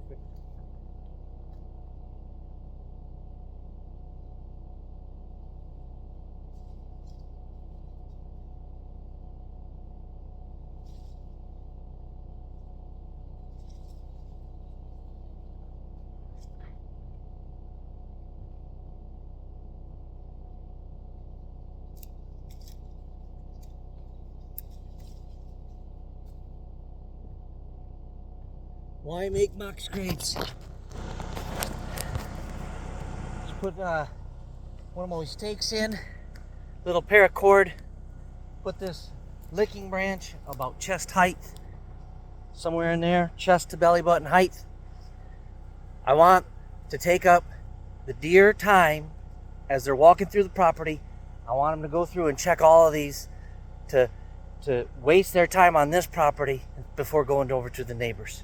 Perfect. Why make mock scrapes? Just put one of my stakes in, little paracord, put this licking branch about chest height, somewhere in there, chest to belly button height. I want to take up the deer time as they're walking through the property. I want them to go through and check all of these to waste their time on this property before going over to the neighbors.